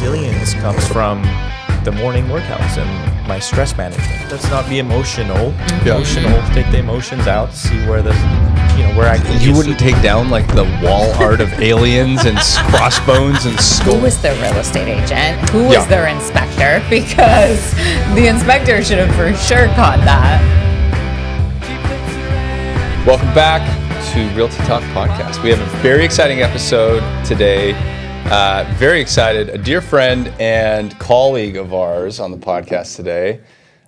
resilience comes from the morning workouts and my stress management. Let's not be emotional. Take the emotions out, see where where I can. You wouldn't take down like the wall art of aliens and crossbones and skulls. Who was their real estate agent? Who was their inspector? Because the inspector should have for sure caught that. Welcome back to Realty Talk Podcast. We have a very exciting episode today. Very excited. A dear friend and colleague of ours on the podcast today.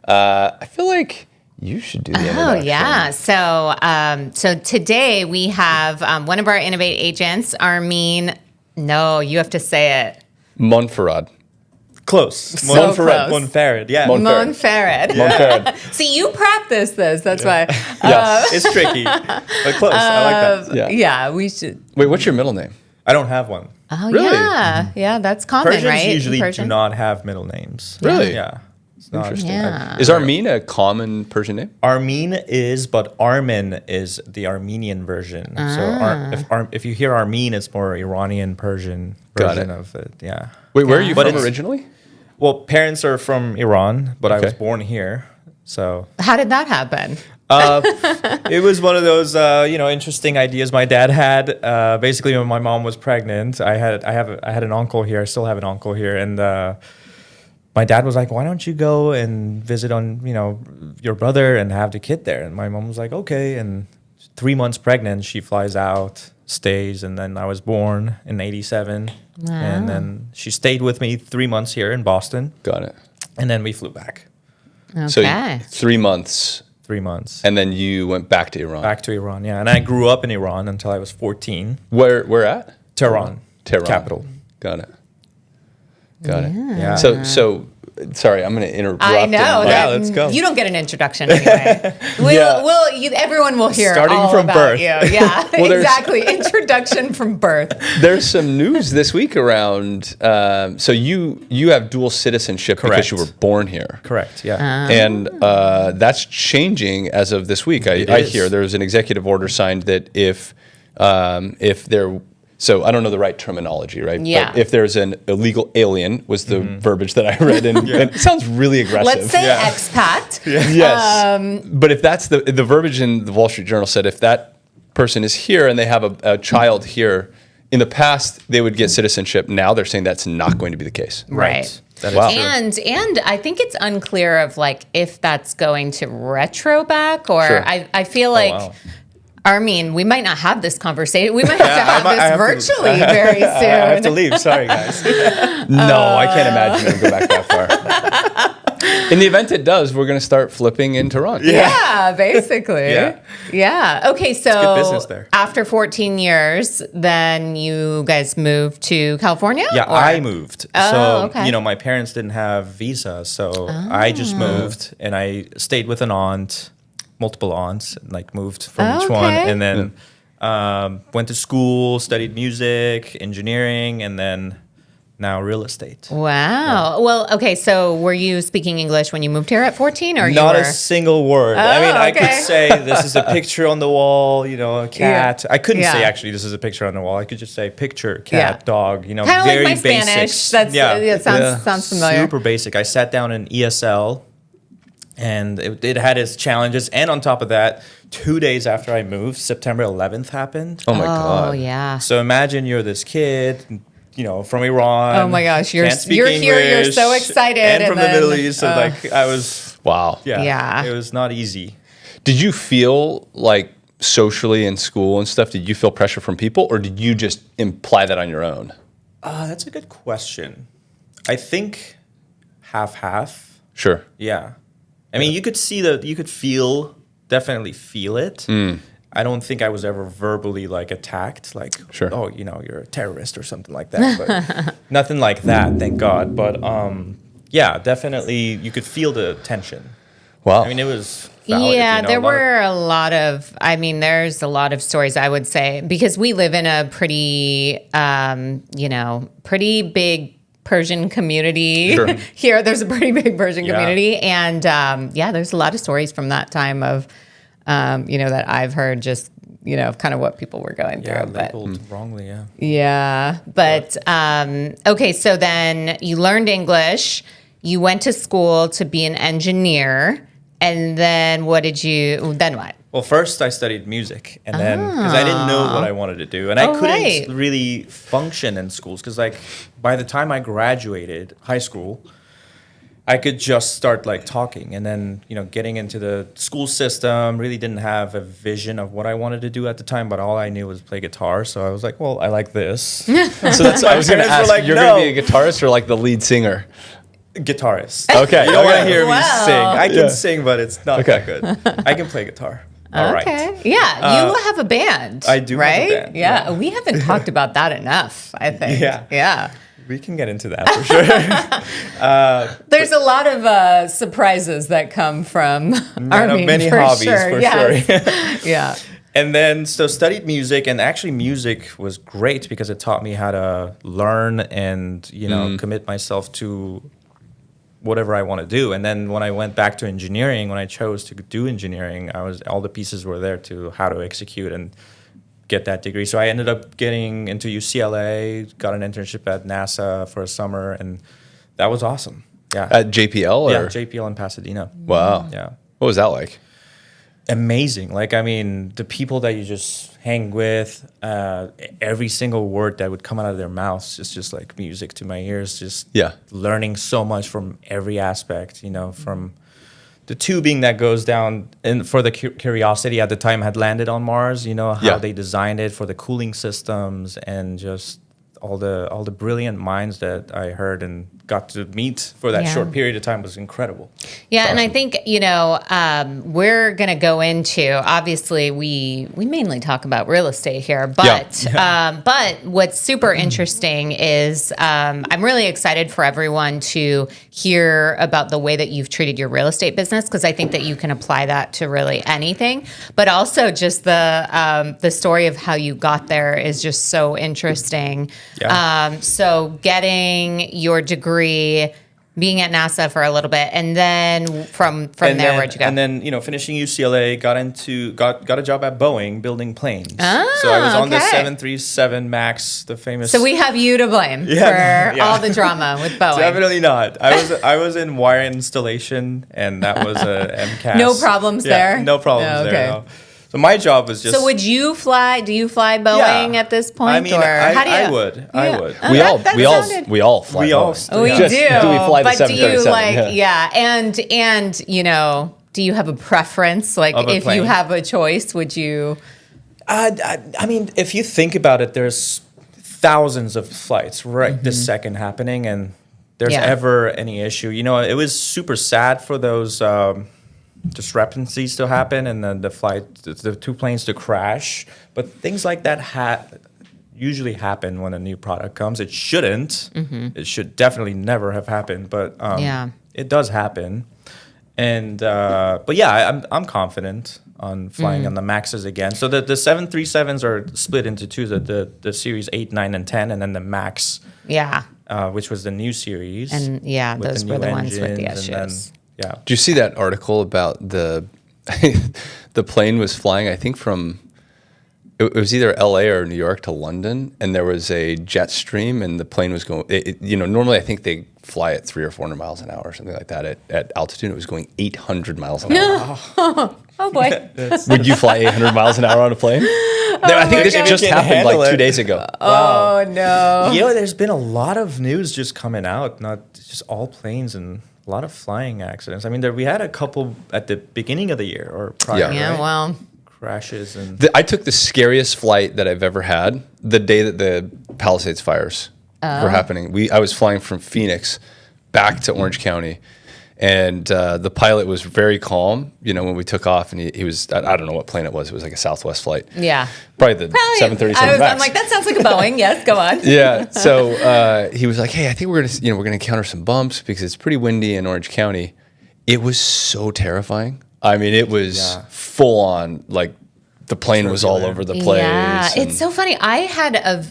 I feel like you should do the introduction. Oh, yeah. So today we have one of our Innovate agents, Armin. No, you have to say it. Monferrad. Close. So close. Monferrad, yeah. Monferrad. Monferrad. See, you practice this. That's why. Yes. It's tricky, but close. I like that. Yeah, we should. Wait, what's your middle name? I don't have one. Oh, Really? yeah, that's common, Persians right? usually Persian? do not have middle names. Really? Yeah. It's not. Interesting. Yeah. Is Armin a common Persian name? Armin is, but Armin is the Armenian version. So if you hear Armin, it's more Iranian Persian Got version it. of it. Yeah. Wait, where are you But from it's- originally? Well, parents are from Iran, but I was Okay. born here. So How did that happen? it was one of those interesting ideas my dad had. Basically, when my mom was pregnant, I had an uncle here. I still have an uncle here, and my dad was like, "Why don't you go and visit on your brother and have the kid there?" And my mom was like, "Okay." And 3 months pregnant, she flies out, stays, and then I was born in '87, and then she stayed with me 3 months here in Boston, Got it. and then we flew back. Okay. So 3 months, 3 months. and then you went back to Iran. Back to Iran, yeah. And I grew up in Iran until I was 14. Where at? Tehran. Tehran. Capital. Got it. Yeah. So sorry, I'm going to interrupt. I know. Yeah, that- let's go. You don't get an introduction anyway. Everyone will hear Starting all from about birth. you. Yeah, there's- exactly. Introduction from birth. There's some news this week around. So you have dual citizenship because Correct. you were born here. Correct, yeah. And that's changing as of this week. I is. hear there was an executive order signed that if there, so I don't know the right terminology, right? Yeah. But if there's an illegal alien, was the verbiage that I read, and it sounds really aggressive. Let's say Yeah. expat. Yes. But if that's the verbiage in the Wall Street Journal said if that person is here and they have a child here, in the past they would get citizenship. Now they're saying that's not going to be the case. Right. That is Wow. true. And I think it's unclear of like if that's going to retro back or Sure. I feel like wow. Armin, we might not have this conversation. We might have to have I this have to- virtually very soon. I have to leave. Sorry, guys. No, I can't imagine it would go back that far. In the event it does, we're going to start flipping in Tehran. Yeah, basically. Yeah. Okay, so good business there. after 14 years, then you guys moved to California? Yeah, Or- I moved. Oh, So, okay. my parents didn't have visa. So I just moved and I stayed with an aunt, multiple aunts, like moved from each one. Okay. And then went to school, studied music, engineering, and then now real estate. Wow. Well, okay, so were you speaking English when you moved here at 14 or Not you a were? single word. I mean, I okay. could say this is a picture on the wall, a cat. I couldn't say Yeah. actually this is a picture on the wall. I could just say picture, cat, Yeah. dog, Kind of very like my basic. Spanish. That's it sounds familiar. Super basic. I sat down in ESL and it had its challenges. And on top of that, 2 days after I moved, September 11th happened. Oh my Oh, God. yeah. So imagine you're this kid, from Iran. Oh my gosh, you're can't speak here, you're English, so excited. And from the then, Middle East. And I was, Wow. Yeah. it was not easy. Did you feel like socially in school and stuff, did you feel pressure from people or did you just imply that on your own? That's a good question. I think half. Sure. Yeah. I mean, you could definitely feel it. I don't think I was ever verbally attacked, Sure. oh, you're a terrorist or something like that. But nothing like that, thank God. But yeah, definitely you could feel the tension. Wow. I mean, it was valid, Yeah, there a lot of- were a lot of, there's a lot of stories, I would say, because we live in a pretty, pretty big Persian community. Sure. Here, there's a pretty big Persian Yeah. community. And there's a lot of stories from that time of, that I've heard just kind of what people were going through. Yeah, But labeled wrongly, yeah. yeah, but okay, so then you learned English, you went to school to be an engineer, and then then what? Well, first I studied music, and then because I didn't know what I wanted to do, and I couldn't really function in schools because, like, by the time I graduated high school, I could just start like talking, and then getting into the school system. Really didn't have a vision of what I wanted to do at the time, but all I knew was play guitar. So I was like, well, I like this. So that's I was going to ask. Like, you're going to be a guitarist or like the lead singer? Guitarist. Okay, you don't want to hear me sing. I can Yeah. sing, but it's not that good. I can play guitar. All right. Yeah, you have a band. I do have a right? band, Yeah. We haven't talked about that enough, I think. Yeah. We can get into that for sure. There's a lot of surprises that come from Armin, many for hobbies, sure. for Yes. Yeah. And then, so studied music, and actually music was great because it taught me how to learn and, commit myself to whatever I want to do. And then when I went back to engineering, when I chose to do engineering, all the pieces were there to how to execute and get that degree. So I ended up getting into UCLA, got an internship at NASA for a summer, and that was awesome. Yeah. At JPL? Or? Yeah, JPL in Pasadena. Wow. Yeah. What was that like? Amazing. Like, I mean, the people that you just hang with, every single word that would come out of their mouths is just like music to my ears. Just learning so much from every aspect, from the tubing that goes down. And for the Curiosity at the time had landed on Mars, how they designed it for the cooling systems, and just all the brilliant minds that I heard and got to meet for that short period of time was incredible. Yeah, and I think, we're going to go into, obviously, we mainly talk about real estate here, but but what's super interesting is I'm really excited for everyone to hear about the way that you've treated your real estate business, because I think that you can apply that to really anything, but also just the story of how you got there is just so interesting. Yeah. So getting your degree, being at NASA for a little bit, and then from there, where'd you go? And then finishing UCLA, got a job at Boeing building planes. So I was on the 737 Max, the famous. So we have you to blame for all the drama with Boeing. Definitely not. I was in wire installation, and that was a MCAS. No problems there. No problems there. No. So my job was just. So would you fly? Do you fly Boeing at this point? I mean, or how do you? I would. I would. We all fly. We all. Boeing. We do. Do we fly the but 737? do you and do you have a preference? Like, if you have a choice, would you? I mean, if you think about it, there's thousands of flights this second happening, and there's ever any issue. It was super sad for those. Discrepancies to happen, and then the two planes to crash. But things like that usually happen when a new product comes. It shouldn't. It should definitely never have happened, but it does happen. And but yeah, I'm confident on flying on the Maxes again. So the 737s are split into two: the series 8, 9, and 10, and then the Max. Yeah. Which was the new series. And those were the ones with the issues. Yeah. Did you see that article about the plane was flying, I think it was either LA or New York to London, and there was a jet stream, and the plane was going, normally I think they fly at 300 or 400 miles an hour or something like that at altitude. It was going 800 miles an hour. Oh boy. Would you fly 800 miles an hour on a plane? I think this just happened like 2 days ago. Oh no. There's been a lot of news just coming out, not just all planes, and a lot of flying accidents. I mean, we had a couple at the beginning of the year or prior. Yeah, right? well, crashes and. I took the scariest flight that I've ever had the day that the Palisades fires were happening. I was flying from Phoenix back to Orange County, and the pilot was very calm. When we took off, and he was I don't know what plane it was. It was like a Southwest flight. Yeah, probably the 737 Max. I'm like, that sounds like a Boeing. Yes, go on. Yeah. So he was like, "Hey, I think we're gonna encounter some bumps because it's pretty windy in Orange County." It was so terrifying. I mean, it was full on, like the plane was all over the place. Yeah, it's so funny. I had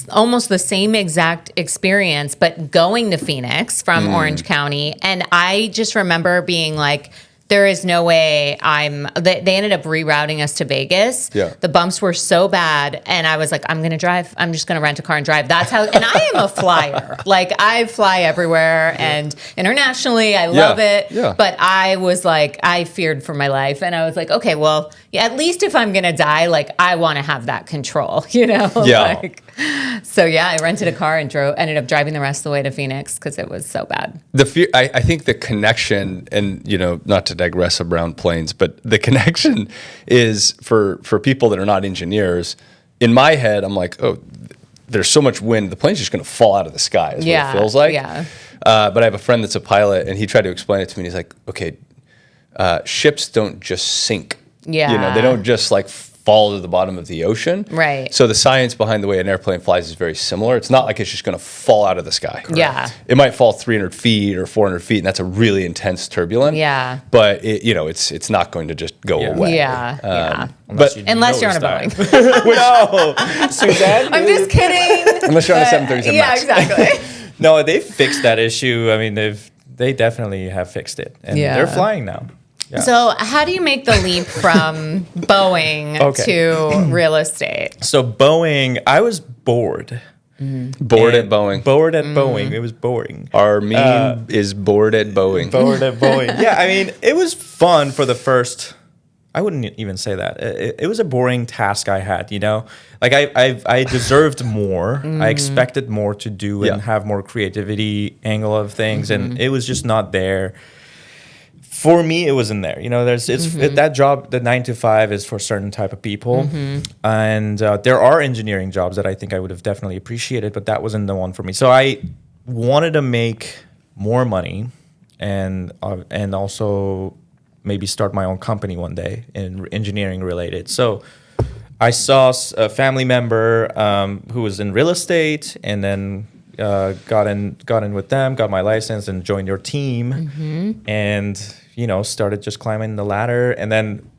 almost the same exact experience, but going to Phoenix from Orange County, and I just remember being like, there is no way they ended up rerouting us to Vegas. Yeah. The bumps were so bad. And I was like, I'm going to drive. I'm just going to rent a car and drive. That's how, and I am a flyer. Like I fly everywhere and internationally, I love it. Yeah. But I was like, I feared for my life. And I was like, okay, well, yeah, at least if I'm going to die, like I want to have that control, you know? Yeah. So yeah, I rented a car and ended up driving the rest of the way to Phoenix because it was so bad. The fear, I think the connection, and not to digress around planes, but the connection is for people that are not engineers. In my head, I'm like, oh, there's so much wind, the plane's just going to fall out of the sky. Is what it feels like. Yeah. But I have a friend that's a pilot, and he tried to explain it to me. And he's like, okay, ships don't just sink. Yeah. They don't just like fall to the bottom of the ocean. Right. So the science behind the way an airplane flies is very similar. It's not like it's just going to fall out of the sky. Yeah. It might fall 300 feet or 400 feet, and that's a really intense turbulence. Yeah. But it's not going to just go away. Yeah. Unless you're on a Boeing. No, Suzanne. I'm just kidding. Unless you're on a 737 Yeah, Max. exactly. No, they fixed that issue. I mean, they definitely have fixed it, and they're flying now. Yeah. So how do you make the leap from Boeing to real estate? So Boeing, I was bored. Bored at Boeing. Bored at Boeing. It was boring. Armin is bored at Boeing. Bored at Boeing. Yeah, I mean, it was fun for the first. I wouldn't even say that. It was a boring task I had. Like I deserved more. I expected more to do and have more creativity angle of things, and it was just not there. For me, it wasn't there. That job, the 9 to 5, is for a certain type of people, and there are engineering jobs that I think I would have definitely appreciated, but that wasn't the one for me. So I wanted to make more money, and also maybe start my own company one day in engineering related. So I saw a family member who was in real estate, and then got in with them, got my license, and joined your team, and started just climbing the ladder. And then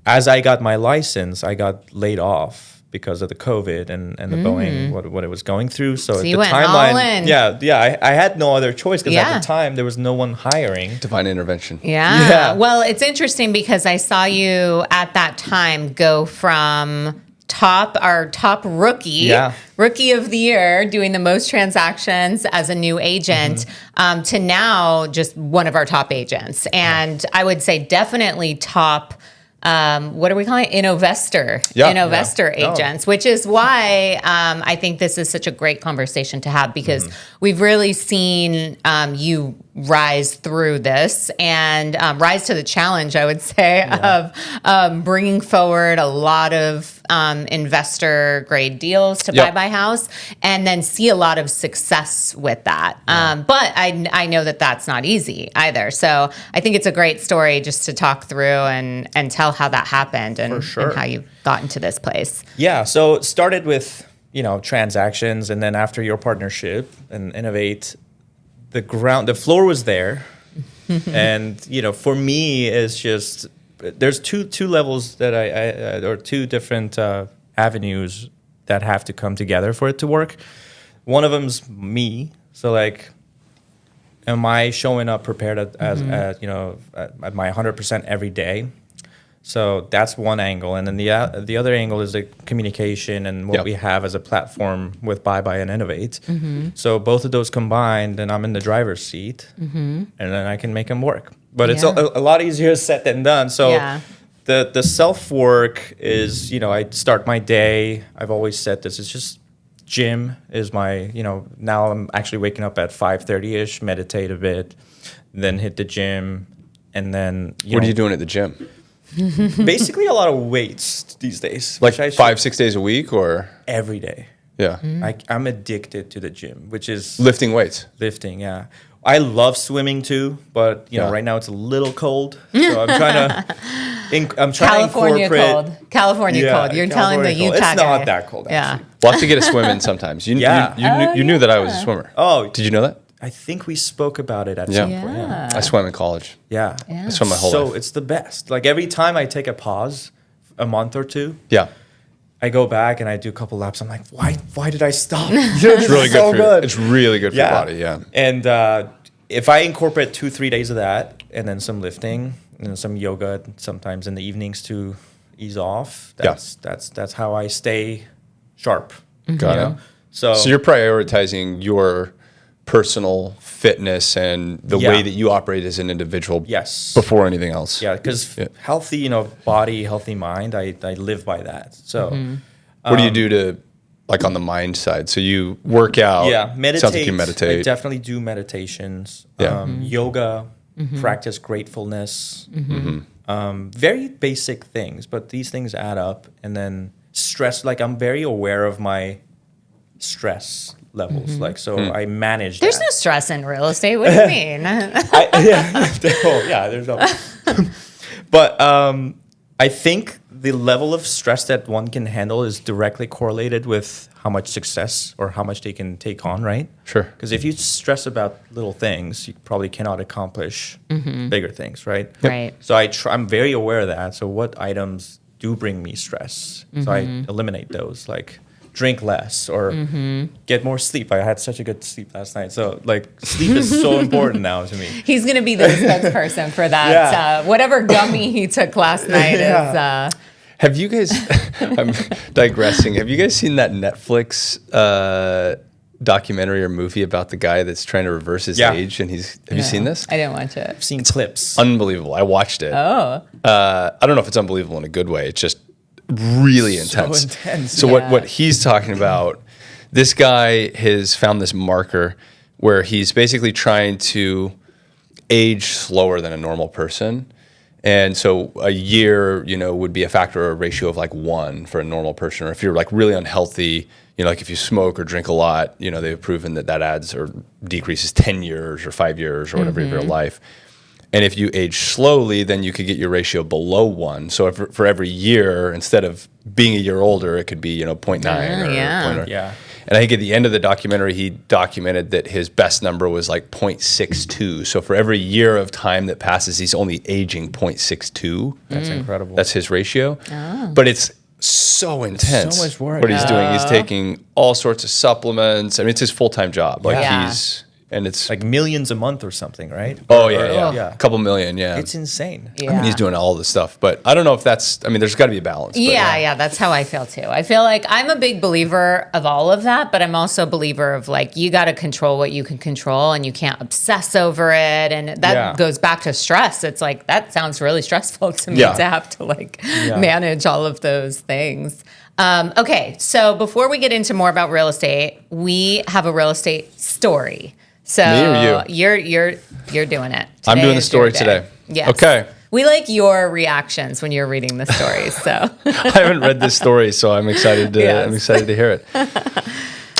as I got my license, I got laid off because of the COVID and the Boeing, what it was going through. So you the went timeline, all in. I had no other choice because at the time there was no one hiring. Divine intervention. Yeah. Well, it's interesting because I saw you at that time go from our top rookie of the year, doing the most transactions as a new agent, to now just one of our top agents. And I would say definitely top, what are we calling it? Innovestor agents, which is why I think this is such a great conversation to have, because we've really seen you rise through this and rise to the challenge, I would say, of bringing forward a lot of investor grade deals to buy my house, and then see a lot of success with that. But I know that that's not easy either. So I think it's a great story just to talk through and tell how that happened and how you got into this place. Yeah. So it started with, transactions, and then after your partnership and Innovate, the floor was there. And, for me, it's just, there's two levels that or two different avenues that have to come together for it to work. One of them's me. So like, am I showing up prepared at my 100% every day? So that's one angle, and then the other angle is the communication and what we have as a platform with Buy and Innovate. So both of those combined, then I'm in the driver's seat, and then I can make them work. But it's a lot easier said than done. So the self work is, I start my day. I've always said this. It's just gym is my, now I'm actually waking up at 5:30ish, meditate a bit, then hit the gym, and then What are you doing at the gym? Basically a lot of weights these days. Like 5-6 days a week, or every day. Yeah. I'm addicted to the gym, which is lifting weights. Yeah. I love swimming too, but right now it's a little cold, so I'm trying to California incorporate cold. California cold. You're telling the Utah guy. It's not that cold, actually. We'll have to get a swim in sometimes. You knew that I was a swimmer. Oh, did you know that? I think we spoke about it at some point. Yeah. I swam in college. Yeah. I swam my whole life. So it's the best. Like every time I take a pause, a month or two, I go back and I do a couple laps. I'm like, why did I stop? It's really good. It's really good for your body. Yeah. And if I incorporate 2-3 days of that and then some lifting, some yoga sometimes in the evenings to ease off. That's how I stay sharp. Got it. So you're prioritizing your personal fitness and the way that you operate as an individual before anything else. Yeah, because healthy, body, healthy mind, I live by that. So what do you do to, like, on the mind side? So you work out. Yeah, meditate. Sounds like you meditate. I definitely do meditations. Yoga, practice gratefulness. Very basic things, but these things add up. And then stress, like I'm very aware of my stress levels. Like, so I manage There's that. no stress in real estate. What do you mean? There's no. But I think the level of stress that one can handle is directly correlated with how much success or how much they can take on, right? Sure. Because if you stress about little things, you probably cannot accomplish bigger things, right? Right. So I'm very aware of that. So what items do bring me stress? So I eliminate those, like drink less or get more sleep. I had such a good sleep last night. So like sleep is so important now to me. He's going to be the spokesperson for that. Yeah. Whatever gummy he took last night is... Have you guys, I'm digressing, have you guys seen that Netflix documentary or movie about the guy that's trying to reverse his age? And have you seen this? I didn't watch it. I've seen clips. Unbelievable. I watched it. Oh. I don't know if it's unbelievable in a good way. It's just really intense. So intense. So what he's talking about, this guy has found this marker where he's basically trying to age slower than a normal person. And so a year, would be a factor or a ratio of like 1 for a normal person. Or if you're like really unhealthy, like if you smoke or drink a lot, they've proven that adds or decreases 10 years or 5 years or whatever of your life. And if you age slowly, then you could get your ratio below 1. So if, for every year, instead of being a year older, it could be, 0.9 or 0.0. And I think at the end of the documentary, he documented that his best number was like 0.62. So for every year of time that passes, he's only aging 0.62. That's incredible. That's his ratio. Oh. But it's so intense. So much work. What he's doing. He's taking all sorts of supplements. I mean, it's his full-time job. Like and it's like millions a month or something, right? Oh, yeah. A couple million, It's insane. I mean, he's doing all this stuff, but I don't know if there's got to be a balance. Yeah, that's how I feel too. I feel like I'm a big believer of all of that, but I'm also a believer of like, you got to control what you can control and you can't obsess over it. And that goes back to stress. It's like, that sounds really stressful to me to have to like manage all of those things. Okay, so before we get into more about real estate, we have a real estate story. So me or you? You're doing it. I'm doing the story today. Yes. Okay. We like your reactions when you're reading the story. So I haven't read this story, so I'm excited to hear it.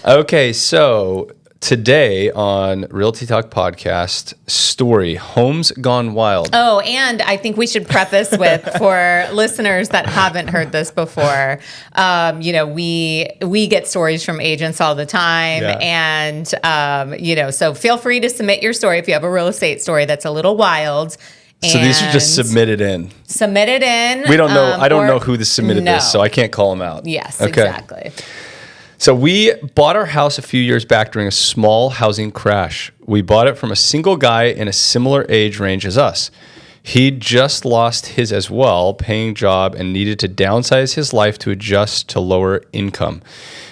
Okay, so today on Realty Talk Podcast, story, Homes Gone Wild. Oh, and I think we should preface with, for listeners that haven't heard this before, we get stories from agents all the time. And, so feel free to submit your story if you have a real estate story that's a little wild. So these are just submitted in. Submitted in. We don't know. I don't know who submitted this, so I can't call them out. Yes, exactly. So we bought our house a few years back during a small housing crash. We bought it from a single guy in a similar age range as us. He'd just lost his as well, paying job, and needed to downsize his life to adjust to lower income.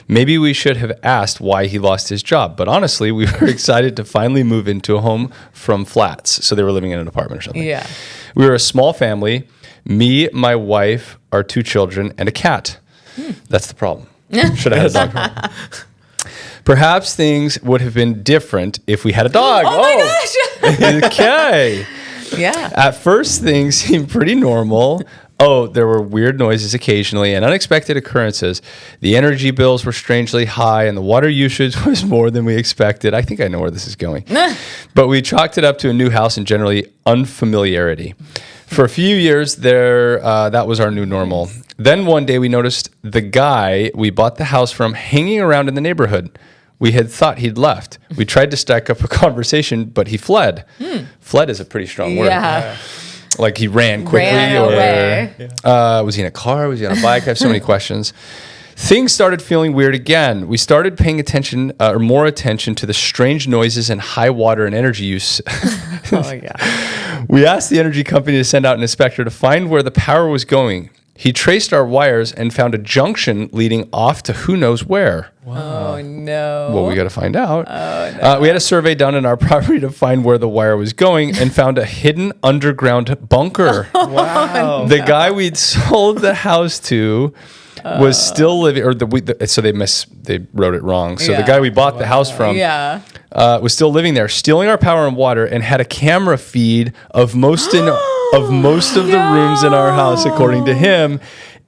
Maybe we should have asked why he lost his job, but honestly, we were excited to finally move into a home from flats. So they were living in an apartment or something. Yeah. We were a small family, me, my wife, our 2 children, and a cat. That's the problem. Should have had a dog. Perhaps things would have been different if we had a dog. Oh my gosh. Okay. Yeah. At first, things seemed pretty normal. There were weird noises occasionally and unexpected occurrences. The energy bills were strangely high and the water usage was more than we expected. I think I know where this is going. But we chalked it up to a new house and generally unfamiliarity. For a few years there, that was our new normal. Then one day we noticed the guy we bought the house from hanging around in the neighborhood. We had thought he'd left. We tried to stack up a conversation, but he fled. Fled is a pretty strong word. Yeah. Like he ran quickly, was he in a car? Was he on a bike? I have so many questions. Things started feeling weird again. We started paying attention, more attention to the strange noises and high water and energy use. Oh my God. We asked the energy company to send out an inspector to find where the power was going. He traced our wires and found a junction leading off to who knows where. Wow. Oh, no. Well, we got to find out. Oh, no. We had a survey done in our property to find where the wire was going and found a hidden underground bunker. Wow. The guy we'd sold the house to was still living, or so they wrote it wrong. So the guy we bought the house from was still living there, stealing our power and water, and had a camera feed of most of the rooms in our house, according to him.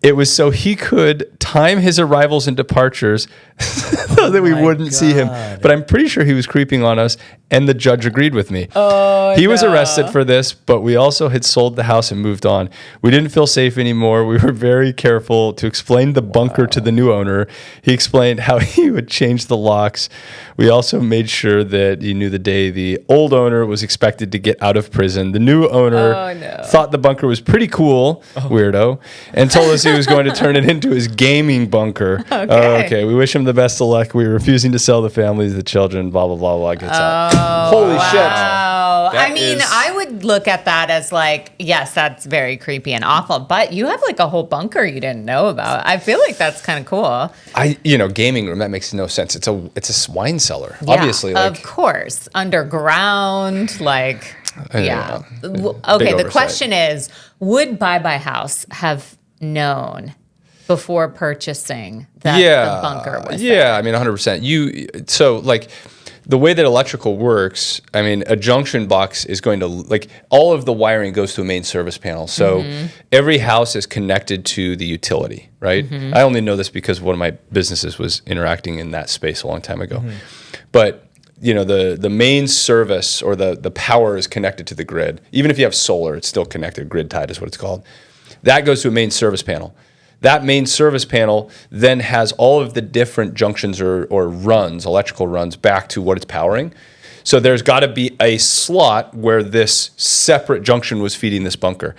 It was so he could time his arrivals and departures so that we wouldn't see him. But I'm pretty sure he was creeping on us, and the judge agreed with me. He was arrested for this, but we also had sold the house and moved on. We didn't feel safe anymore. We were very careful to explain the bunker to the new owner. He explained how he would change the locks. We also made sure that he knew the day the old owner was expected to get out of prison. The new owner thought the bunker was pretty cool, weirdo, and told us he was going to turn it into his gaming bunker. Okay. We wish him the best of luck. We're refusing to sell the families, the children, blah, blah, blah, blah. Gets out. Holy shit. I mean, I would look at that as like, yes, that's very creepy and awful, but you have like a whole bunker you didn't know about. I feel like that's kind of cool. Gaming room, that makes no sense. It's a wine cellar, yeah, obviously. Of course. Underground, like, yeah. Okay, the oversight. question is, would Bye Bye House have known before purchasing that the bunker was there? I mean, 100%. So, like, the way that electrical works, I mean, a junction box is going to, like, all of the wiring goes to a main service panel. So every house is connected to the utility, right? I only know this because one of my businesses was interacting in that space a long time ago. But the main service or the power is connected to the grid. Even if you have solar, it's still connected. Grid tied is what it's called. That goes to a main service panel. That main service panel then has all of the different junctions or runs, electrical runs, back to what it's powering. So there's got to be a slot where this separate junction was feeding this bunker.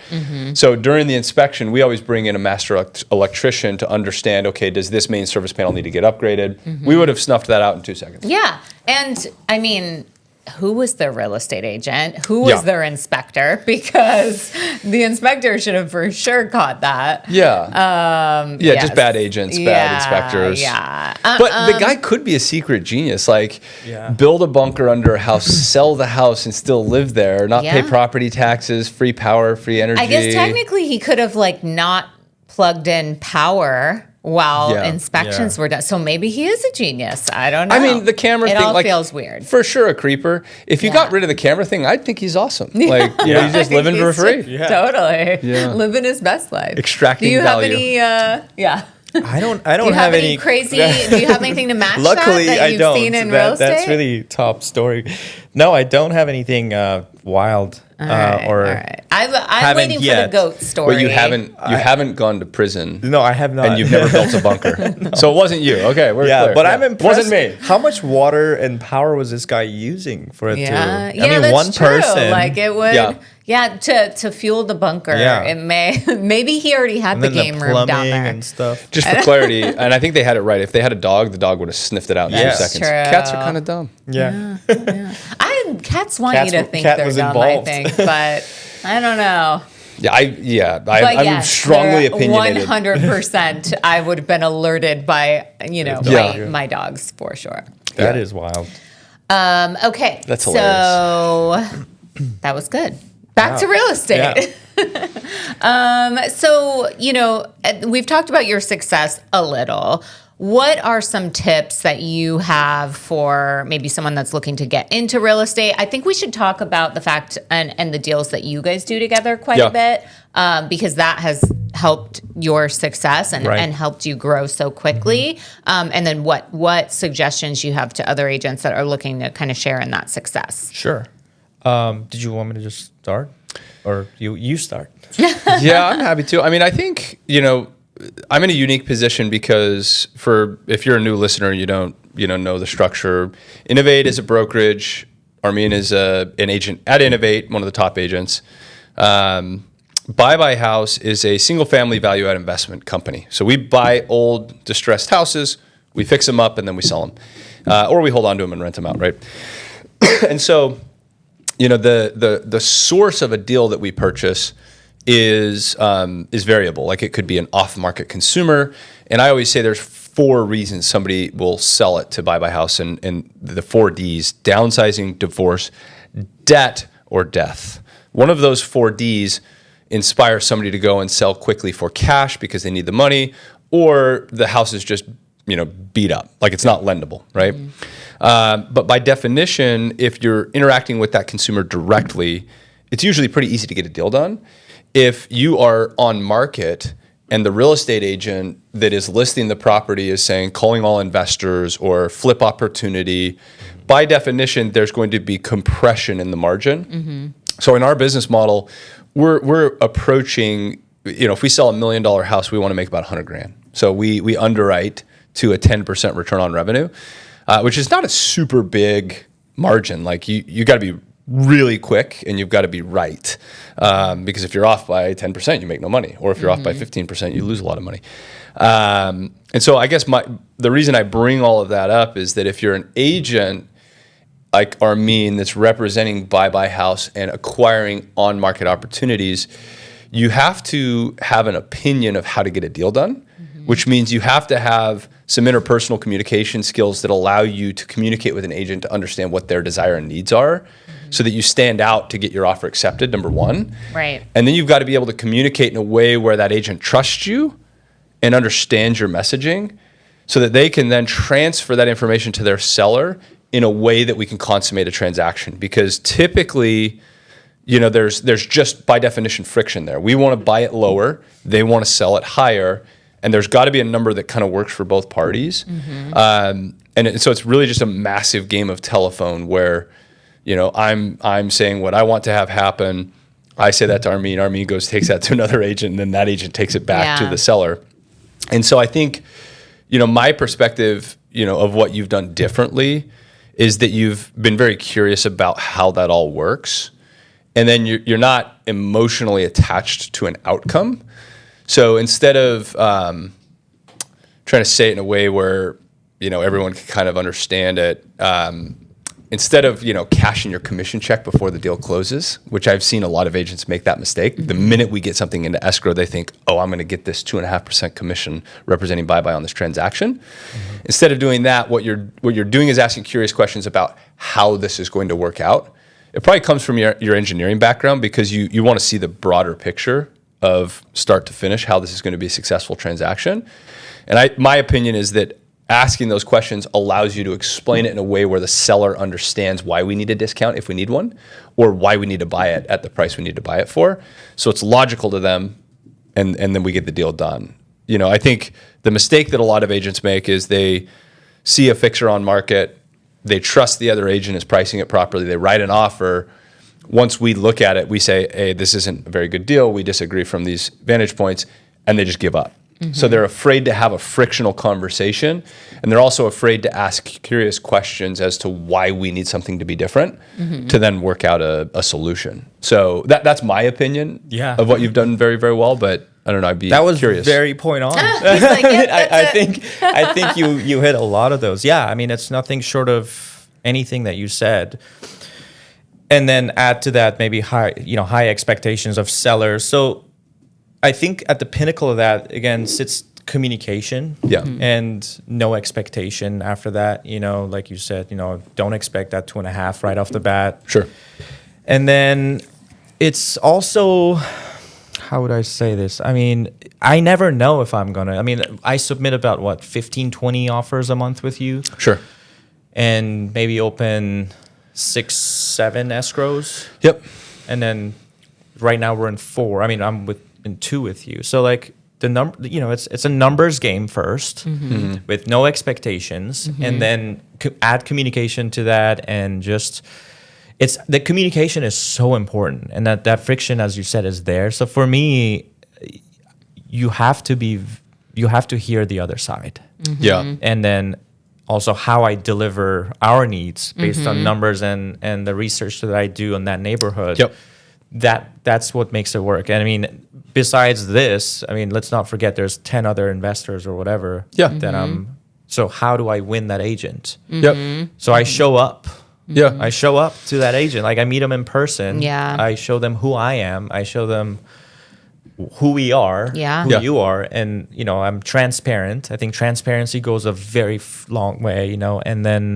So during the inspection, we always bring in a master electrician to understand, okay, does this main service panel need to get upgraded? We would have snuffed that out in 2 seconds. Yeah. And I mean, who was their real estate agent? Who was their inspector? Because the inspector should have for sure caught that. Just bad agents, bad inspectors. But the guy could be a secret genius. Like, build a bunker under a house, sell the house, and still live there. Not pay property taxes, free power, free energy. I guess technically he could have like not plugged in power while inspections were done. So maybe he is a genius. I don't know. I mean, the camera thing, all like, feels weird. For sure, a creeper. If you got rid of the camera thing, I'd think he's awesome. Like, he's just living for free. Totally. Living his best life. Extracting Do value. you have any, I don't have any crazy. Do you have anything to match Luckily, that you've I don't. seen in real estate? That's really top story. No, I don't have anything wild All right. I'm waiting for the goat story. But you haven't gone to prison. No, I have not. And you've never built a bunker. So it wasn't you. Okay, we're clear. But I'm impressed. Wasn't me. How much water and power was this guy using for it to? I mean, that's one true. person. Like it would. To fuel the bunker. It maybe he already had and the then game the room down plumbing there. and stuff. Just for clarity, and I think they had it right. If they had a dog, the dog would have sniffed it out in 2 seconds. True. Cats are kind of dumb. Cats want you to think they're dumb, involved. I think, but I don't know. I'm strongly opinionated. 100%. I would have been alerted by my dogs for sure. That is wild. Okay, that's hilarious. So that was good. Back to real estate. So, we've talked about your success a little. What are some tips that you have for maybe someone that's looking to get into real estate? I think we should talk about the fact and the deals that you guys do together quite a bit, because that has helped your success and helped you grow so quickly. And then what suggestions you have to other agents that are looking to kind of share in that success? Sure. Did you want me to just start? Or you start? I'm happy to. I mean, I think, I'm in a unique position because if you're a new listener and you don't know the structure, Innovate is a brokerage. Armin is an agent at Innovate, one of the top agents. Bye Bye House is a single family value add investment company. So we buy old distressed houses, we fix them up, and then we sell them. Or we hold on to them and rent them out, right? And so, the source of a deal that we purchase is variable. Like it could be an off-market consumer, and I always say there's 4 reasons somebody will sell it to buy house, and the 4 Ds: downsizing, divorce, debt, or death. One of those 4 Ds inspires somebody to go and sell quickly for cash because they need the money, or the house is just beat up, like it's not lendable, right? But by definition, if you're interacting with that consumer directly, it's usually pretty easy to get a deal done. If you are on market and the real estate agent that is listing the property is saying calling all investors or flip opportunity, by definition, there's going to be compression in the margin. So in our business model, we're approaching, if we sell $1 million house, we want to make about 100 grand. So we underwrite to a 10% return on revenue, which is not a super big margin. Like you got to be really quick and you've got to be right. Because if you're off by 10%, you make no money. Or if you're off by 15%, you lose a lot of money. And so I guess the reason I bring all of that up is that if you're an agent like Armin that's representing buy house and acquiring on-market opportunities, you have to have an opinion of how to get a deal done, which means you have to have some interpersonal communication skills that allow you to communicate with an agent to understand what their desire and needs are, so that you stand out to get your offer accepted, number one. Right. And then you've got to be able to communicate in a way where that agent trusts you and understands your messaging, so that they can then transfer that information to their seller in a way that we can consummate a transaction. Because typically, there's just by definition friction there. We want to buy it lower, they want to sell it higher, and there's got to be a number that kind of works for both parties. So it's really just a massive game of telephone where, I'm saying what I want to have happen. I say that to Armin. Armin goes, takes that to another agent, and then that agent takes it back to the seller. And so I think, my perspective, of what you've done differently is that you've been very curious about how that all works. And then you're not emotionally attached to an outcome. So instead of trying to say it in a way where, everyone can kind of understand it, instead of, cashing your commission check before the deal closes, which I've seen a lot of agents make that mistake. The minute we get something into escrow, they think, oh, I'm going to get this 2.5% commission representing buy on this transaction. Instead of doing that, what you're doing is asking curious questions about how this is going to work out. It probably comes from your engineering background, because you want to see the broader picture of start to finish, how this is going to be a successful transaction. And my opinion is that asking those questions allows you to explain it in a way where the seller understands why we need a discount if we need one, or why we need to buy it at the price we need to buy it for. So it's logical to them, and then we get the deal done. I think the mistake that a lot of agents make is they see a fixer on market, they trust the other agent is pricing it properly, they write an offer. Once we look at it, we say, hey, this isn't a very good deal, we disagree from these vantage points, and they just give up. So they're afraid to have a frictional conversation, and they're also afraid to ask curious questions as to why we need something to be different to then work out a solution. So that's my opinion of what you've done very, very well, but I don't know, I'd be curious. Very point on. He's like, yep, I think you hit a lot of those. Yeah, I mean, it's nothing short of anything that you said. And then add to that maybe high expectations of sellers. So I think at the pinnacle of that, again, sits communication and no expectation after that. Like you said, don't expect that 2.5 right off the bat. Sure. And then it's also, how would I say this? I mean, I never know if I'm going to, I submit about 15, 20 offers a month with you. Sure. And maybe open 6, 7 escrows. Yep. And then right now we're in 4. I'm in 2 with you. So like the number, it's a numbers game first with no expectations, and then add communication to that, and just the communication is so important, and that friction, as you said, is there. So for me, you have to hear the other side. Yeah. And then also how I deliver our needs based on numbers and the research that I do in that neighborhood. Yep. That's what makes it work. And besides this, let's not forget there's 10 other investors or whatever. Yeah. So how do I win that agent? Yep. So I show up Yeah. I show up to that agent. Like I meet them in person. Yeah. I show them who I am. I show them who we are, Yeah. who Yeah. you are. And, I'm transparent. I think transparency goes a very long way, and then,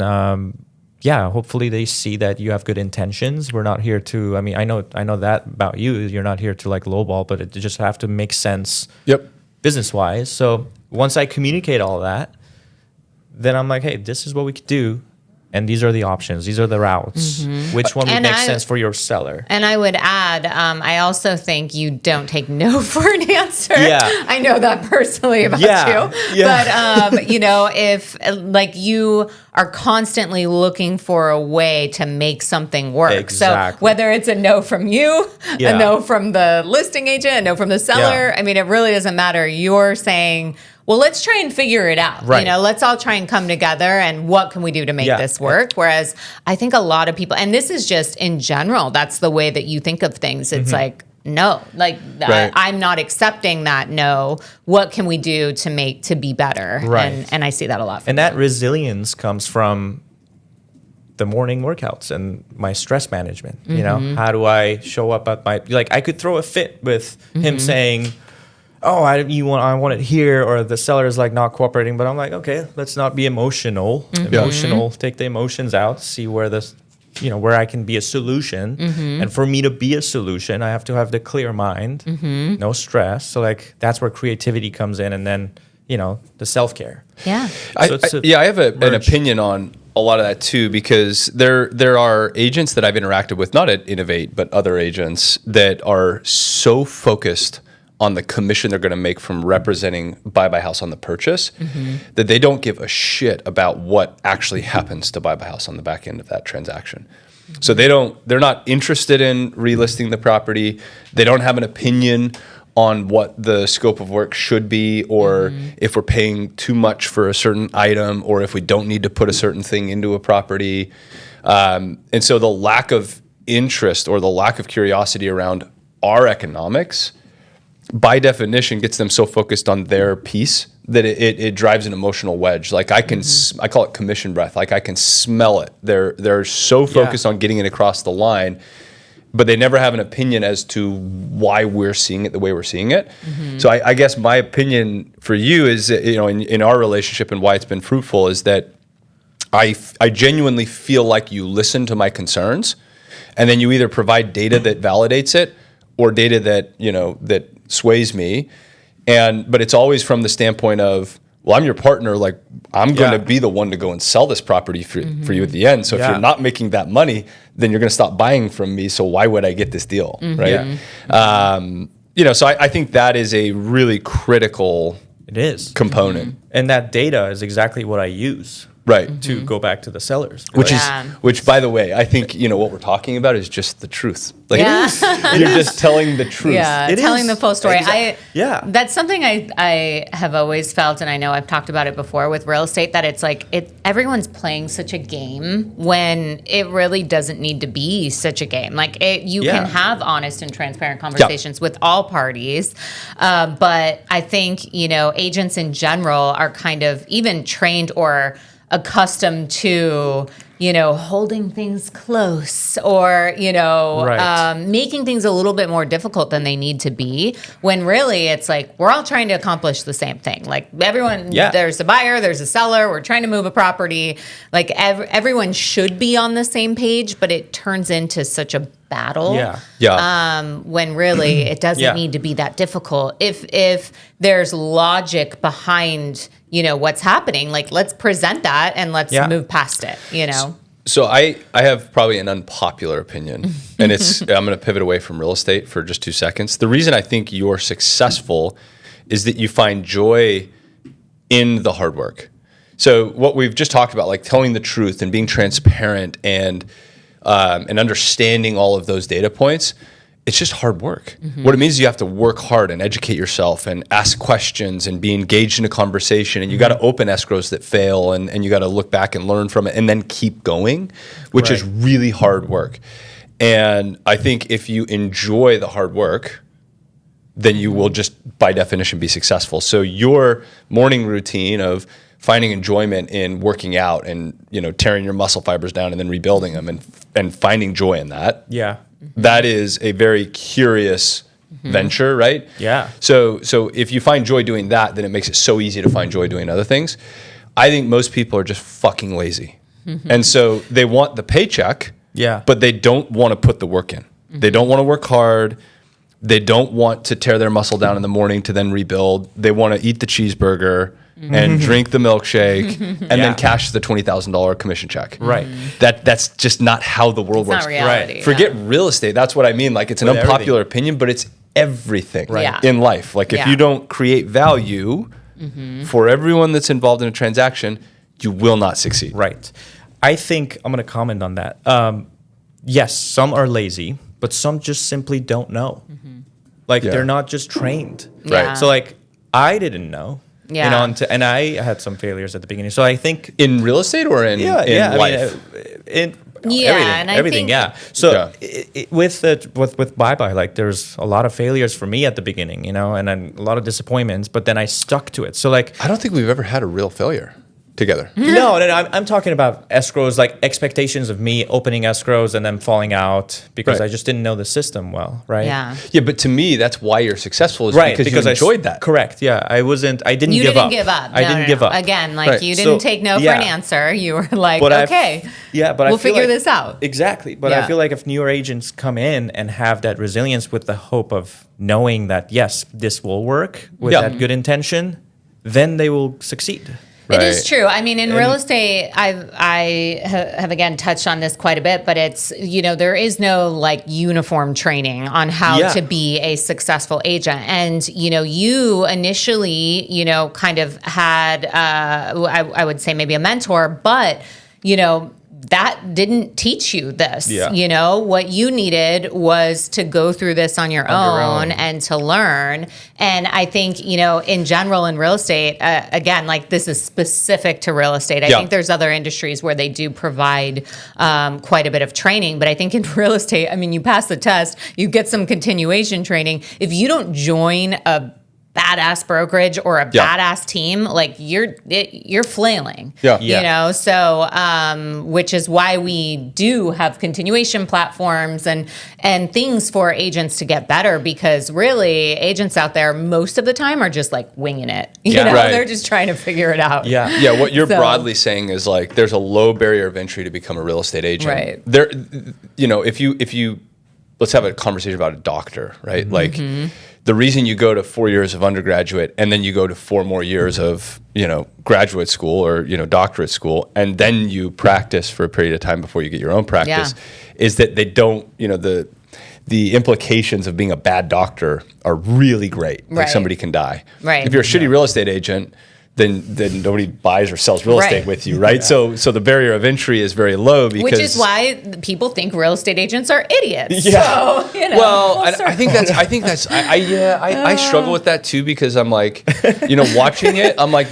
hopefully they see that you have good intentions. We're not here to, I know that about you. You're not here to like lowball, but it just have to make sense Yep. business wise. So once I communicate all that, then I'm like, hey, this is what we could do. And these are the options. These are the routes. Which one would And make I- sense for your seller? And I would add, I also think you don't take no for an answer. Yeah. I know that personally about Yeah. you. Yeah. But, if like you are constantly looking for a way to make something work. Exactly. So whether it's a no from you, Yeah. a no from the listing agent, a no from the seller, Yeah. it really doesn't matter. You're saying, well, let's try and figure it out. Right. Let's all try and come together and what can we do to make Yeah. this work? Whereas I think a lot of people, and this is just in general, that's the way that you think of things. It's like, no, like Right. I'm not accepting that. No, what can we do to be better? Right. And I see that a lot. And that resilience comes from the morning workouts and my stress management. How do I show up at I could throw a fit with him saying, oh, I want it here, or the seller is like not cooperating, but I'm like, okay, let's not be emotional. Take the emotions out, see where where I can be a solution. And for me to be a solution, I have to have the clear mind, no stress. So that's where creativity comes in, and then, the self-care. Yeah. I have an merge. opinion on a lot of that too, because there are agents that I've interacted with, not at Innovate, but other agents that are so focused on the commission they're going to make from representing Buy Buy House on the purchase, that they don't give a shit about what actually happens to Buy Buy House on the back end of that transaction. So they're not interested in relisting the property. They don't have an opinion on what the scope of work should be, or if we're paying too much for a certain item, or if we don't need to put a certain thing into a property. And so the lack of interest or the lack of curiosity around our economics, by definition, gets them so focused on their piece that it drives an emotional wedge. Like I call it commission breath. Like I can smell it. They're so focused on getting it across the line, but they never have an opinion as to why we're seeing it the way we're seeing it. So I guess my opinion for you is that, in our relationship and why it's been fruitful is that I genuinely feel like you listen to my concerns, and then you either provide data that validates it or data that that sways me, but it's always from the standpoint of, well, I'm your partner, like I'm going to be the one to go and sell this property for you at the end. So if you're not making that money, then you're going to stop buying from me. So why would I get this deal, right? So I think that is a really critical It is. component, And that data is exactly what I use right? to go back to the sellers. Which, by the way, I think what we're talking about is just the truth. Like Yeah. you're just telling the truth. Yeah, It telling is. the full story. Yeah. That's something I have always felt, and I know I've talked about it before with real estate, that it's like everyone's playing such a game when it really doesn't need to be such a game. Like you can have honest and transparent conversations with all parties, but I think agents in general are kind of even trained or accustomed to holding things close or making things a little bit more difficult than they need to be, when really it's like we're all trying to accomplish the same thing. Like everyone, there's a buyer, there's a seller, we're trying to move a property. Like everyone should be on the same page, but it turns into such a battle. When really it doesn't need to be that difficult. If there's logic behind what's happening, like let's present that and let's move past it. So I have probably an unpopular opinion, and I'm going to pivot away from real estate for just 2 seconds. The reason I think you're successful is that you find joy in the hard work. So what we've just talked about, like telling the truth and being transparent and understanding all of those data points, it's just hard work. What it means is you have to work hard and educate yourself and ask questions and be engaged in a conversation, and you got to open escrows that fail, and you got to look back and learn from it and then keep going, which is really hard work. And I think if you enjoy the hard work, then you will just by definition be successful. So your morning routine of finding enjoyment in working out and, tearing your muscle fibers down and then rebuilding them and finding joy in that. Yeah. That is a very curious venture, right? Yeah. So if you find joy doing that, then it makes it so easy to find joy doing other things. I think most people are just fucking lazy. And so they want the paycheck, but they don't want to put the work in. They don't want to work hard. They don't want to tear their muscle down in the morning to then rebuild. They want to eat the cheeseburger and drink the milkshake and then cash the $20,000 commission check. Right. That's just not how the world works. Not reality. Right. Forget real estate. That's what I mean. Like, it's an With unpopular opinion, but it's everything in life. Like, if you don't create value for everyone that's involved in a transaction, you will not succeed. Right. I think I'm going to comment on that. Yes, some are lazy, but some just simply don't know. Like, they're not just trained. Right. So, like, I didn't know. Yeah. And I had some failures at the beginning. So I think In real estate or in life? Everything. So with Bye Bye, like, there's a lot of failures for me at the beginning, and then a lot of disappointments, but then I stuck to it. So, like, I don't think we've ever had a real failure together. no, I'm talking about escrows, like expectations of me opening escrows and then falling out because I just didn't know the system well, right? Yeah. Yeah, but to me, that's why you're successful, is because you enjoyed that. Correct. Yeah, I didn't You give up. didn't give up. I didn't give up. Again, like, Right. you didn't So, take no for an answer. You were like, But okay, but we'll I feel figure like- this out. Exactly. But Yeah. I feel like if newer agents come in and have that resilience with the hope of knowing that, yes, this will work with that good intention, then they will succeed. It is Right. true. I mean, in real estate, I have again touched on this quite a bit, but it's, there is no like uniform training on how to be a successful agent. And, you initially, kind of had, I would say maybe a mentor, but, that didn't teach you this. Yeah. What you needed was to go through this on your own and to learn. And I think, in general in real estate, again, like, this is specific to real estate. I think there's other industries where they do provide quite a bit of training. But I think in real estate, I mean, you pass the test, you get some continuation training. If you don't join a badass brokerage or a badass team, like, you're flailing. So which is why we do have continuation platforms and things for agents to get better, because really agents out there most of the time are just like winging it. They're just trying to figure it out. What you're broadly saying is, like, there's a low barrier of entry to become a real estate agent. Right. There, if you let's have a conversation about a doctor, right? Like, the reason you go to 4 years of undergraduate and then you go to 4 more years of, graduate school or, doctorate school, and then you practice for a period of time before you get your own practice, is that they don't, the implications of being a bad doctor are really great. Like, somebody can die. Right. If you're a shitty real estate agent, then nobody buys or sells real estate with you, right? So the barrier of entry is very low, because, which is why people think real estate agents are idiots. Yeah. So, well, I think that's I struggle with that too, because I'm like, watching it, I'm like,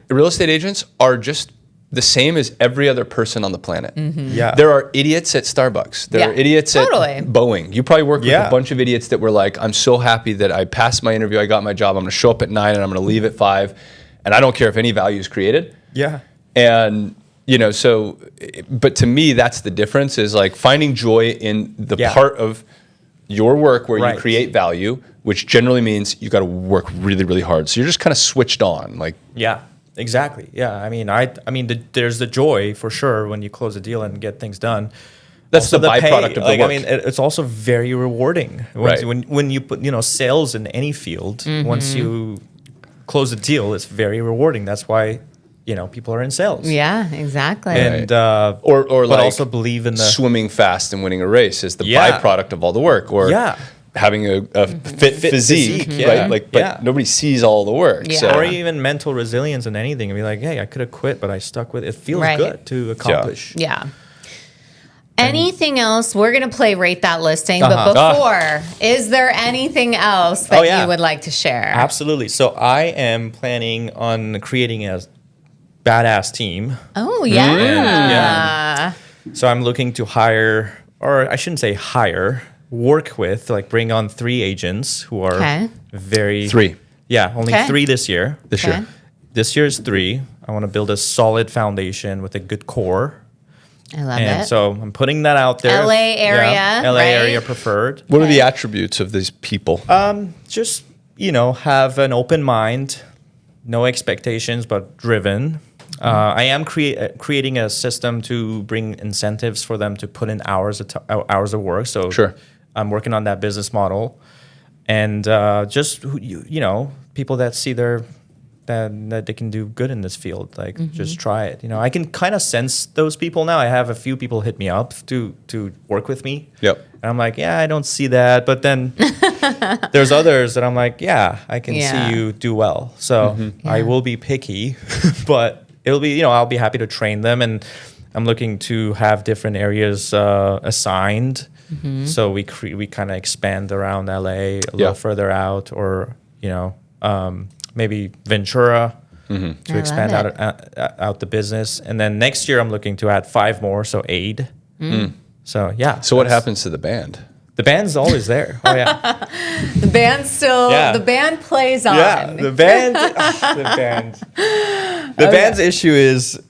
real estate agents are just the same as every other person on the planet. Yeah. There are idiots at Starbucks. There are idiots at Boeing. You probably work with a bunch of idiots that were like, I'm so happy that I passed my interview, I got my job, I'm going to show up at 9 and I'm going to leave at 5, and I don't care if any value is created. Yeah. And, but to me, that's the difference, is like finding joy in the part of your work where you create value, which generally means you got to work really, really hard. So you're just kind of switched on. Like, Exactly. Yeah. I mean, there's the joy for sure when you close a deal and get things done. That's also the byproduct of the work. I mean, it's also very rewarding Right. when you put sales in any field. Once you close a deal, it's very rewarding. That's why people are in sales. Yeah, exactly. And or but like also believe in the swimming fast and winning a race is the byproduct of all the work. Or having a fit physique, right? Like, but nobody sees all the work. Yeah. So. or even mental resilience in anything, and be like, hey, I could have quit, but I stuck with it. It feels good to accomplish. Yeah. Anything else? We're going to play Rate That Listing. But before, is there anything else that you would like to share? Absolutely. So I am planning on creating a badass team. Oh, yeah. So I'm looking to hire, or I shouldn't say hire, work with, like bring on 3 agents who are very... 3. Yeah, only 3 this year. This year. this year is 3. I want to build a solid foundation with a good core. I love And it. so I'm putting that out there. LA area, LA right? area preferred. What are the attributes of these people? Just, have an open mind, no expectations, but driven. I am creating a system to bring incentives for them to put in hours of work. So Sure. I'm working on that business model. And just, people that see that they can do good in this field, just try it. I can kind of sense those people now. I have a few people hit me up to work with me. Yep. And I'm like, yeah, I don't see that. But then there's others that I'm like, yeah, I can see you do well. So I will be picky, but it'll be, I'll be happy to train them. And I'm looking to have different areas assigned. So we kind of expand around LA a little further out, or, maybe Ventura to expand out the business. And then next year I'm looking to add 5 more, so 8. So yeah. So what happens to the band? The band's always there. Oh yeah. The band still, the band plays on. Yeah. The band. The band's issue is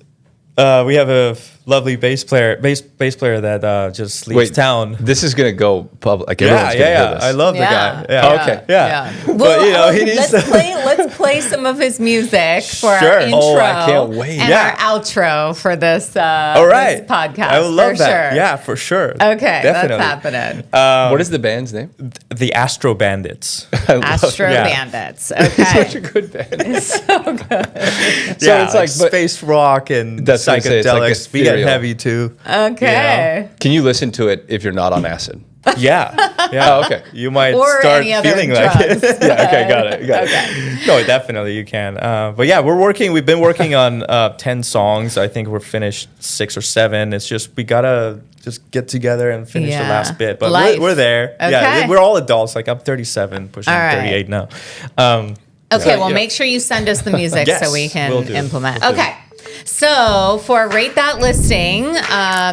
we have a lovely bass player that just leaves town. This is gonna go public. Like everyone's gonna hear this. I love the guy. Yeah. Oh, okay. Yeah. Well, he needs let's play some of his music for our Sure. intro. Oh, I can't wait. And our outro for this, All right. this podcast. I would love that. Sure. Yeah, for sure. Okay, Definitely. that's happening. What is the band's name? The Astro Bandits. Astro yeah. Bandits. Okay. Such a good band. It's so good. So it's like space rock and That's what I say, it's like psychedelics. We get ethereal. heavy too. Okay. Can you listen to it if you're not on acid? Yeah. Oh, okay. You might Or start any other feeling drugs. like it. Yeah. Okay. Got it. Okay. No, definitely you can. But yeah, we've been working on 10 songs. I think we're finished 6 or 7. It's just, we gotta just get together and finish the last bit. But Life. we're there. Okay. Yeah, we're all adults. Like I'm 37, pushing All right. 38 now. Okay, well, make sure you send us the music Yes, so we can will do. implement. Will do. Okay. So for Rate That Listing,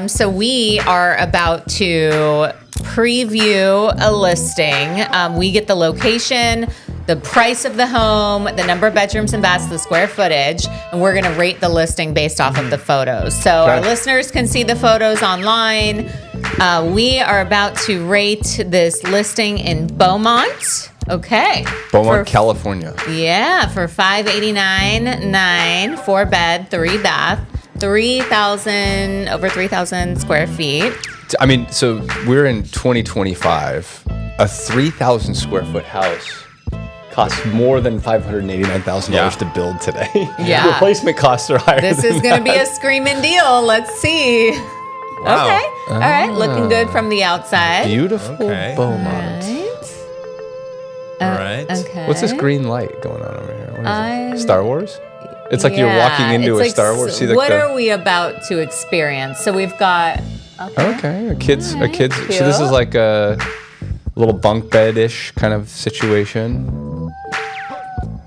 so we are about to preview a listing. We get the location, the price of the home, the number of bedrooms and baths, the square footage, and we're going to rate the listing based off of the photos. So our listeners can see the photos online. We are about to rate this listing in Beaumont. Okay. Beaumont, California. Yeah, for $589.9, 4 bed, 3 bath, over 3,000 square feet. I mean, so we're in 2025. A 3,000 square foot house costs more than $589,000 to build today. Yeah. Replacement costs are higher. This than is going to be a screaming deal. Let's see. Wow. Okay. All right. Looking good from the outside. Beautiful Okay. Beaumont. All right. Okay. What's this green light going on over here? What is I'm- it? Star Wars? It's like you're walking into it's a like, Star Wars. See the what are we about to experience? So we've got. Okay, a kids. Alright, So this is cute. like a little bunk bed-ish kind of situation.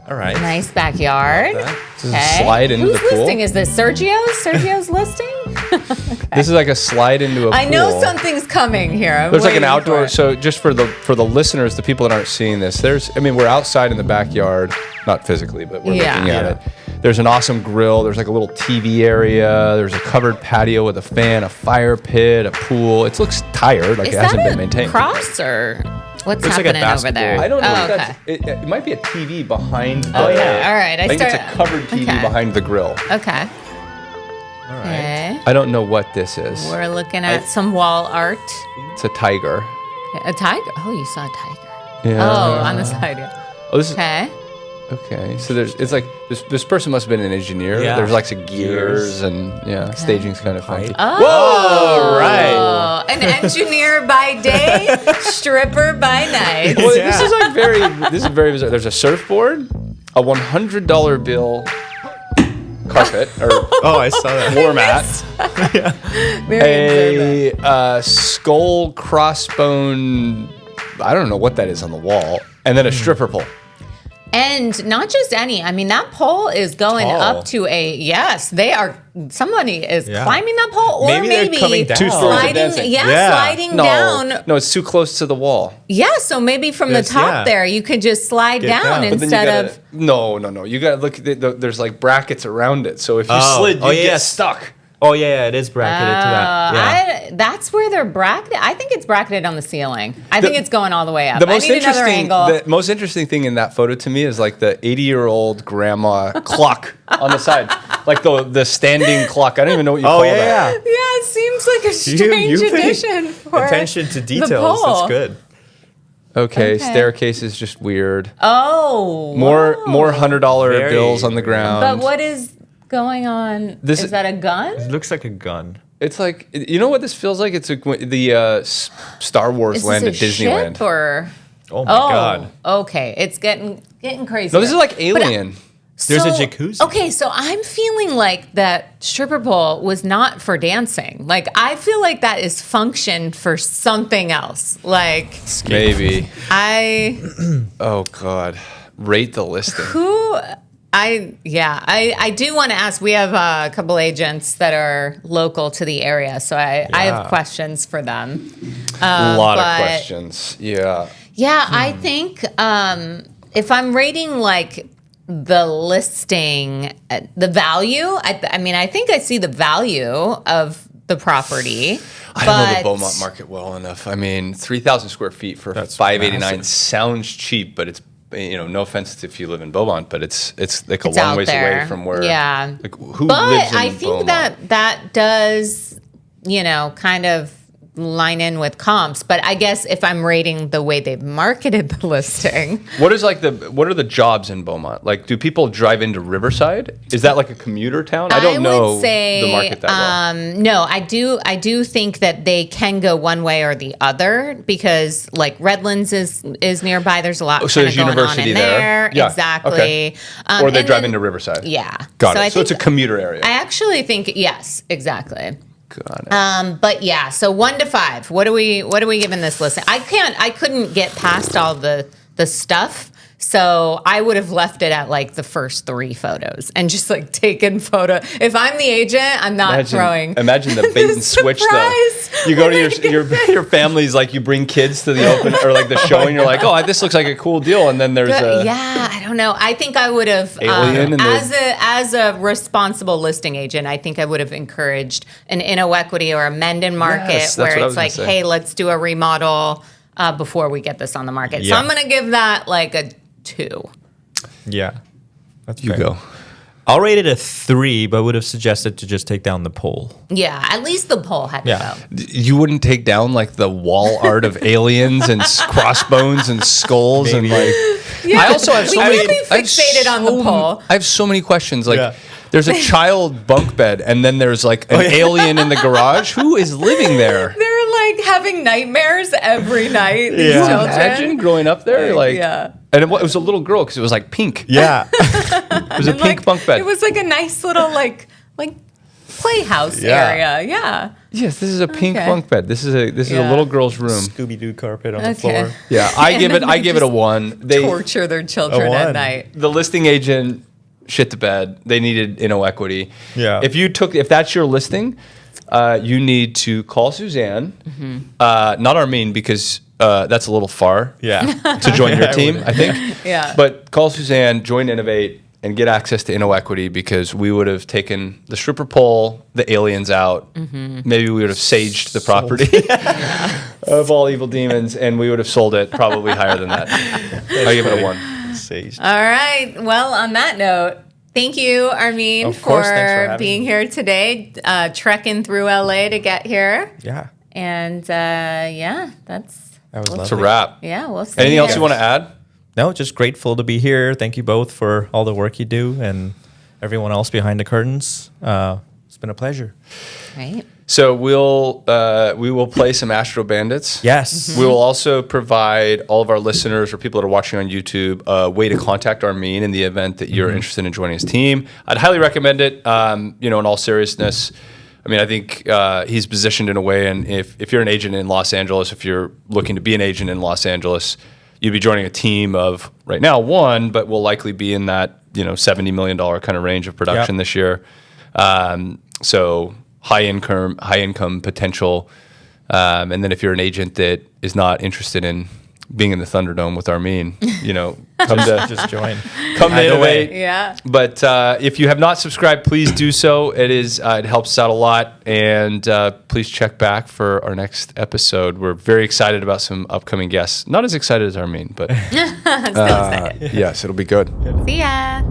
All right. Nice backyard. This is a slide into Whose the pool. listing is this? Sergio's? Sergio's listing? This is like a slide into a pool. I know something's coming here. I'm There's like an waiting for outdoor. it. So just for the listeners, the people that aren't seeing this, we're outside in the backyard, not physically, but we're looking at it. There's an awesome grill. There's like a little TV area. There's a covered patio with a fan, a fire pit, a pool. It looks tired, like Is it hasn't that been maintained. cross or what's Looks like a happening over there? basketball. I don't know. Oh, if that's, okay. it might be a TV behind. Oh, yeah. All right. I think it's a covered TV okay. behind the grill. Okay. All right. Okay. I don't know what this is. We're looking at some wall art. It's a tiger. A tiger? Oh, you saw a tiger. Yeah. Oh, on the side. Yeah. Oh, this is Okay. okay. So it's like this person must have been an engineer. Yeah. There's like some gears and staging's kind of funky. Oh, Whoa, right. An engineer by day, stripper by night. Well, this is like this is very bizarre. There's a surfboard, a $100 bill carpet or Oh, I saw that. floor mat, Very observant. a skull crossbone. I don't know what that is on the wall, and then a stripper pole. And not just any. I mean, that pole is going Tall. up to they are, somebody is Yeah. climbing that pole or Maybe they're maybe coming down. 2 stories of sliding, dancing. Yeah. sliding down. No, it's too close to the wall. Yeah, so maybe from the Yes, top yeah. there, you could just slide Get down down. But But then instead you of. gotta, no. You gotta look at there's like brackets around it. So if you Oh. slid, you Oh, get yes. stuck. Oh yeah, it is bracketed to that. Yeah. That's where they're bracketed. I think it's bracketed on the ceiling. I think it's going all the way up. The I need another angle. the most interesting thing in that photo to me is like the 80-year-old grandma clock on the side, like the standing clock. I don't even know what you call that. yeah. Yeah, it seems like a strange You pay addition for attention to the details. pole. That's good. Okay, Okay. staircase is just weird. Oh, More wow. $100 Very bills on the ground. But what is going on? This- Is that a gun? It looks like a gun. It's like, you know what this feels like? It's the Star Wars Is land at this a Disneyland. ship or? Oh my god. Okay, it's getting crazy. No, this is like But, Alien. There's a jacuzzi. Okay, so I'm feeling like that stripper pole was not for dancing. Like I feel like that is function for something else. Like Maybe. I Oh God. Rate the listing. I do want to ask. We have a couple agents that are local to the area, so I have Yeah. questions for them. A lot of but- questions. Yeah. Yeah, I think if I'm rating like the listing, the value, I mean, I think I see the value of the property. I don't know the Beaumont market well enough. I mean, 3,000 square feet for That's $589 massive. sounds cheap, but it's, no offense if you live in Beaumont, but it's like a It's long out ways there. away from where. Yeah. Like who But lives in I think Beaumont? that does, kind of line in with comps. But I guess if I'm rating the way they've marketed the listing, What are the jobs in Beaumont? Like, do people drive into Riverside? Is that like a commuter town? I don't know would say, the market that well. No, I do think that they can go one way or the other because like Redlands is nearby. There's a lot So kind of there's going on university in there? there. Yeah, Exactly. okay. Or they and drive then- into Riverside. Yeah. Got I it. So it's a think- commuter area. I actually think yes, exactly. Got it. But yeah, so 1 to 5. What are we giving this listing? I couldn't get past all the stuff. So I would have left it at like the first 3 photos and just like taken photo. If I'm the agent, I'm not throwing. Imagine the bait and switch though. Surprise You go to when your family's like you bring kids to the open or like the show and you're like, oh, this looks like a cool deal, and then there's a Yeah, I don't know. I think I would have Alien and as a responsible listing agent. I think I would have encouraged an Equity or a Mendon market Yes, that's what I where was it's gonna like, say. hey, let's do a remodel before we get this on the market. So Yeah. I'm going to give that like a 2. Yeah. That's you fair. go. I'll rate it a 3, but would have suggested to just take down the pole. Yeah, at least the poll had to Yeah. go. You wouldn't take down like the wall art of aliens and crossbones and skulls and like. I also have so We many. can't be I have fixated on the poll. I have so many questions. Like, Yeah. there's a child bunk bed, and then there's like an alien in the garage. Who is living there? They're like having nightmares every night. These Yeah. children. Imagine growing up there, like, Yeah. and it was a little girl because it was like pink. Yeah. It was a And, pink like, bunk bed. It was like a nice little like playhouse Yeah. area. Yeah. Yes, this is a pink Okay. bunk bed. This is a Yeah. little girl's room. Scooby-Doo carpet on the Okay. floor. Yeah, I And give it then I they give it a just 1. Torture their children A at 1. night. The listing agent shit the bed. They needed equity. Yeah. If that's your listing, you need to call Suzanne, not Armin because that's a little far Yeah. to join your I team, would- I think. Yeah. But call Suzanne, join Innovate, and get access to equity because we would have taken the stripper pole, the aliens out. Maybe we would have saged the property of all evil demons, and we would have sold it probably higher than that. I give it a 1. Sage. All right. Well, on that note, thank you, Armin, Of course, thanks for for having being me. here today, trekking through LA to get here. Yeah. And yeah, that's That was It's a lovely. wrap. yeah. We'll see. Anything else you you want to add? No, just grateful to be here. Thank you both for all the work you do and everyone else behind the curtains. It's been a pleasure. Right. So we will play some Astro Bandits. Yes. We will also provide all of our listeners or people that are watching on YouTube a way to contact Armin in the event that you're interested in joining his team. I'd highly recommend it. In all seriousness, I mean, I think he's positioned in a way, and if you're an agent in Los Angeles, if you're looking to be an agent in Los Angeles, you'd be joining a team of right now one, but will likely be in that $70 million kind of range of production this year. So high income potential. And then if you're an agent that is not interested in being in the Thunderdome with Armin, come to Just join. come to innovate. Yeah. But if you have not subscribed, please do so. It helps us out a lot. And please check back for our next episode. We're very excited about some upcoming guests. Not as excited as Armin, but Still excited. yes, it'll be good. See ya.